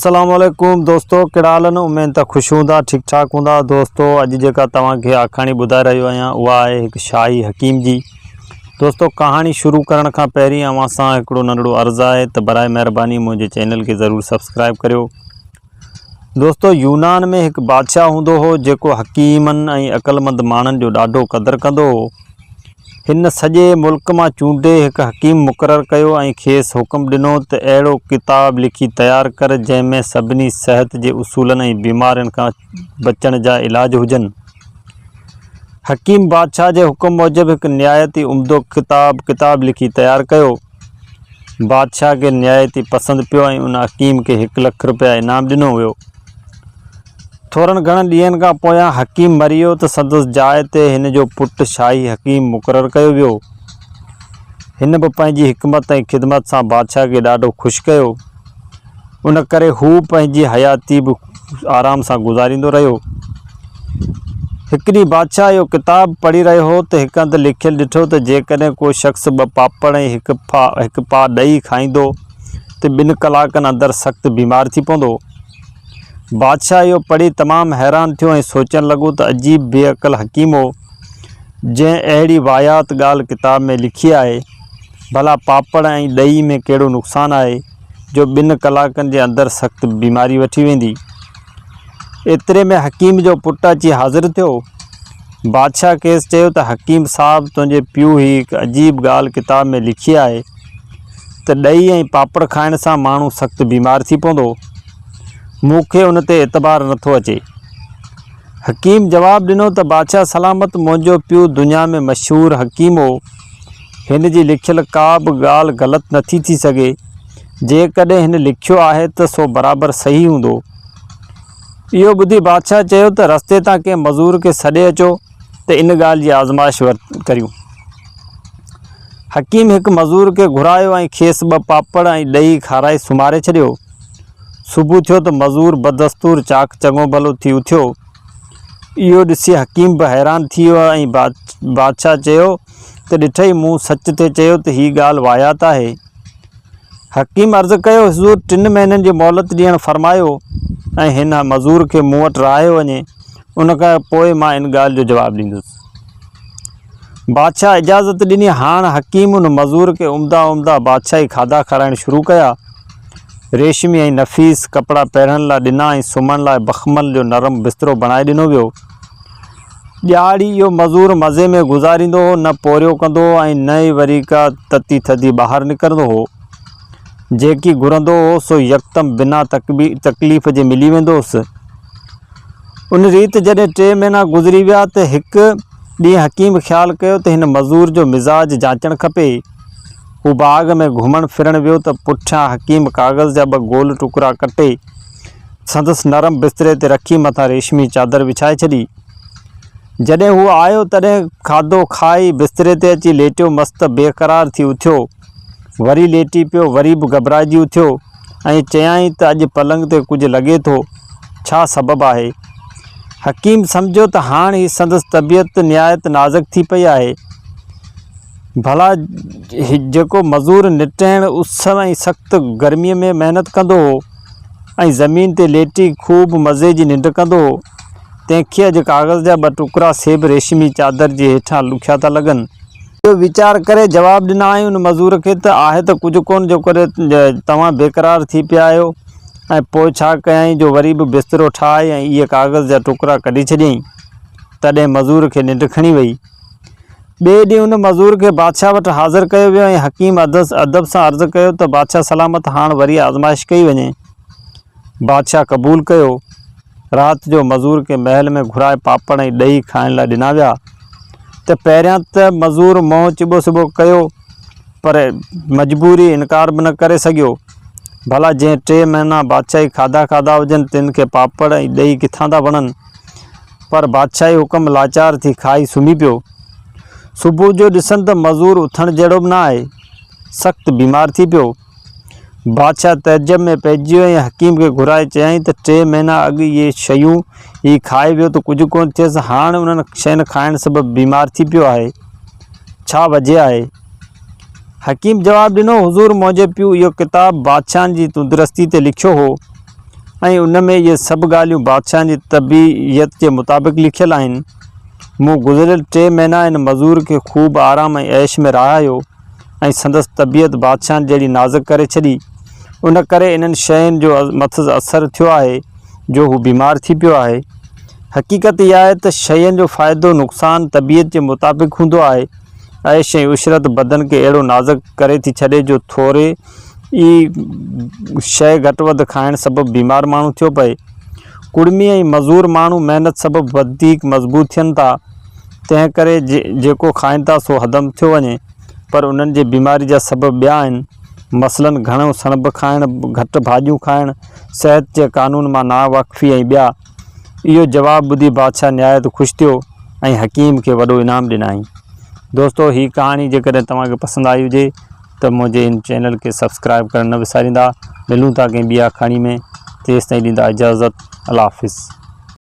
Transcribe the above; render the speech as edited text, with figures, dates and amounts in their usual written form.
अस्सलाम वालेकुम दोस्तों, कहिड़ा हाल आहिनि। उमेद त ख़ुशि हूंदा, ठीक ठाक हूंदा। दोस्तों अॼु जेका तव्हांखे आखाणी ॿुधाए रहियो आहियां उहा आहे हिकु शाही हकीम जी। दोस्तों कहाणी शुरू करण खां पहिरीं अव्हां सां हिकिड़ो नंढड़ो अर्ज़ु आहे त बराए महिरबानी मुंहिंजे चैनल खे ज़रूरु सब्सक्राइब करियो। दोस्तों यूनान में हिकु बादशाह हूंदो हो जेको हकीमनि ऐं अक़लमंद माण्हुनि जो ॾाढो क़दुरु कंदो हो। हिन सॼे मुल्क मां चूंडे हिकु हकीम मुक़ररु कयो ऐं खेसि हुकुम ॾिनो त अहिड़ो किताब लिखी तयारु कर जंहिंमें सभिनी सिहत जे उसूलनि ऐं बीमारियुनि खां बचण जा इलाज हुजनि। हकीम बादशाह जे हुकुम मूजिबि हिकु निहायती उम्दो किताब लिखी तयारु कयो। बादशाह खे निहायती पसंदि पियो ऐं उन हकीम खे 1 लख रुपया इनाम ॾिनो वियो। थोरनि घणनि ॾींहंनि खां पोयां हकीम मरी वियो त संदसि जाइ ते हिन जो पुटु शाही हकीम मुक़ररु कयो वियो। हिन बि पंहिंजी हिकमत ऐं ख़िदमत सां बादशाह खे ॾाढो ख़ुशि कयो। उन करे हू पंहिंजी हयाती बि आराम सां गुज़ारींदो रहियो। हिकु ॾींहुं बादशाह इहो किताबु पढ़ी रहियो हो त हिकु हंधि लिखियलु ॾिठो त जेकॾहिं को शख़्स 2 पापड़ ऐं हिकु पाउ ॾही खाईंदो त 2 कलाकनि अंदरि सख़्तु बीमार थी पवंदो। बादशाह इहो पढ़ी तमामु हैरान थियो ऐं सोचणु लॻो त अजीब बेअक़ल हकीम हो जंहिं अहिड़ी वाहियात ॻाल्हि किताब में लिखी आहे। भला पापड़ ऐं ॾही में कहिड़ो नुक़सानु आहे जो 2 कलाकनि जे अंदरि सख़्तु बीमारी वठी वेंदी। एतिरे में हकीम जो पुटु अची हाज़िर थियो। बादशाह खेसि चयो त हकीम साहब, तुंहिंजे पीउ ही हिकु अजीब ॻाल्हि किताब में लिखी आहे त ॾही ऐं पापड़ खाइण सां माण्हू सख़्तु बीमार थी पवंदो। मूंखे उन ते एतबार नथो अचे। हकीम जवाबु ॾिनो त बादशाह सलामत, मुंहिंजो पीउ दुनिया में मशहूरु हकीम हो। हिन जी लिखियलु का बि ॻाल्हि ग़लति नथी थी सघे। जेकॾहिं हिन लिखियो आहे त सो बराबरि सही हूंदो। इहो ॿुधी बादशाह चयो त रस्ते तां कंहिं मज़ूर खे सॾे अचो त इन ॻाल्हि जी आज़माइश करियूं। हकीम हिकु मज़ूर खे घुरायो ऐं खेसि 2 पापड़ ऐं ॾही खाराए सुम्हारे छॾियो। सुबुह थियो त मज़ूर बदस्तूर चाक चङो भलो थी उथियो। इहो ॾिसी हकीम बि हैरान थी वियो ऐं बादशाह चयो त ॾिठई, मूं सच ते चयो त हीअ ॻाल्हि वाहियात आहे। हकीम अर्ज़ु कयो, हुज़ूर 3 महीननि जी मोहलत ॾियणु फरमायो ऐं हिन मज़ूर खे मूं वटि रहायो वञे, उन खां पोइ मां इन ॻाल्हि जो जवाबु ॾींदुसि। बादशाह इजाज़त ॾिनी। हाणे हकीम उन मज़ूर खे उम्दा बादशाही खाधा खाराइणु शुरू कया। रेशमी ऐं नफ़ीस कपिड़ा पहिरण लाइ ॾिना ऐं सुम्हण लाइ बख़मल जो नरम बिस्तरो बणाए ॾिनो वियो। ॾियारी इहो मज़ूर मज़े में गुज़ारींदो हो, न पोरियो कंदो हो ऐं न ई वरी का तती थधी ॿाहिरि निकिरंदो हो। जेकी घुरंदो हो सो यकदम बिना तकलीफ़ जे मिली वेंदो हुअसि। उन रीति जॾहिं 3 महीना गुज़री विया त हिकु ॾींहुं हकीम ख़्यालु कयो त हिन मज़ूर जो मिज़ाज जांचणु खपे। हू बाग़ में घुमणु फिरणु वियो त पुठियां हकीम कागज़ जा 2 गोल टुकड़ा कटे संदसि नरम बिस्तरे ते रखी मथां रेशमी चादर विछाए छॾी। जॾहिं हू आयो तॾहिं खाधो खाई बिस्तरे ते अची लेटियो। मस्त बेक़रार थी उथियो, वरी लेटी पियो, वरी बि घबराइजी उथियो ऐं चयाईं त अॼु पलंग ते कुझु लॻे थो, छा सबबु आहे? हकीम सम्झो त हाणे ही संदसि तबियत निहायत नाज़ुक थी पई आहे। भला जेको मज़ूर निटण उस ऐं सख़्तु गर्मीअ में महिनत कंदो हो ऐं ज़मीन ते लेटी खूब मज़े जी निंड कंदो हो, तंहिंखे अॼु कागज़ जा 2 टुकड़ा सेब रेशमी चादर जे हेठां लुखिया था लॻनि। इहो वीचार करे जवाबु ॾिना आहियूं उन मज़ूर खे त आहे त कुझु कोन, जो करे तव्हां बेक़रार थी पिया आहियो। ऐं पोइ छा कयईं जो वरी बि बिस्तरो ठाहे ऐं इहे कागज़ जा टुकड़ा कढी छॾियईं। तॾहिं मज़ूर खे निंड खणी वई। ॿिए ॾींहुं उन मज़ूर खे बादशाह वटि हाज़िर कयो वियो ऐं हकीम अदब सां अर्ज़ु कयो त बादशाह सलामत, हाणे वरी आज़माइश कई वञे। बादशाह क़बूल कयो। राति जो मज़ूर खे महल में घुराए पापड़ ऐं ॾही खाइण लाइ ॾिना विया त पहिरियां त मज़ूर मोह चिॿो सिॿो कयो, पर मजबूरी इनकार बि न करे सघियो। भला जंहिं 3 महीना बादशाही खाधा खाधा हुजनि तिन खे पापड़ ऐं ॾही किथां था वणनि। पर बादशाही हुकुम लाचार थी खाई सुम्ही पियो। सुबुह जो ॾिसनि त मज़ूर उथण जहिड़ो बि न आहे, सख़्तु बीमार थी पियो। बादशाह तइजब में पइजी वियो ऐं हकीम खे घुराए चयाईं त 3 महीना अॻु इहे शयूं ही खाए वियो त कुझु कोन थियसि, हाणे उन्हनि शयुनि खाइण सबबु बीमार थी पियो आहे, छा वजह आहे? हकीम जवाबु ॾिनो, हुज़ूर, मुंहिंजे पीउ इहो किताबु बादशाहनि जी तंदुरुस्ती ते लिखियो हो। ऐं उन में ये सभु ॻाल्हियूं बादशाह जी तबीयत जे मुताबिक़ लिखियल आहिनि। मूं गुज़िरियल 3 महीना इन मज़ूर खे ख़ूब आराम ऐं ऐश में रहायो ऐं संदसि तबीयत बादशाह जहिड़ी नाज़ुक करे छॾी। उन करे इन्हनि शयुनि जो मथस असरु थियो आहे जो हू बीमार थी पियो आहे। हक़ीक़त इहा आहे त शयुनि जो फ़ाइदो नुक़सानु तबीयत जे मुताबिक़ हूंदो आहे। ऐश ऐं उशरत बदन खे अहिड़ो नाज़ुक करे थी छॾे जो थोरे ई शइ घटि वधि खाइण सबबु बीमार माण्हू थियो पए। कुड़मी ऐं मज़ूर माण्हू महिनत सबबु वधीक मज़बूत थियनि था, तंहिं करे जेको खाइनि था सो हज़म थियो वञे, पर उन्हनि जे बीमारी जा सबबु ॿिया आहिनि। मसलन घणो सणभ खाइण, घटि भाॼियूं खाइण, सिहत जे कानून मां नावाक़फ़ी ऐं ॿिया। इहो जवाबु ॿुधी बादशाह निहायत ख़ुशि थियो ऐं हकीम खे वॾो इनाम ॾिनाई। दोस्तो, हीअ कहाणी जेकॾहिं तव्हांखे पसंदि आई हुजे त मुंहिंजे इन चैनल खे सब्सक्राइब करणु न विसारींदा। मिलूं था कंहिं ॿी आखाणी में, तेसिताईं ॾींदा इजाज़त। अल्लाह हाफ़िज़।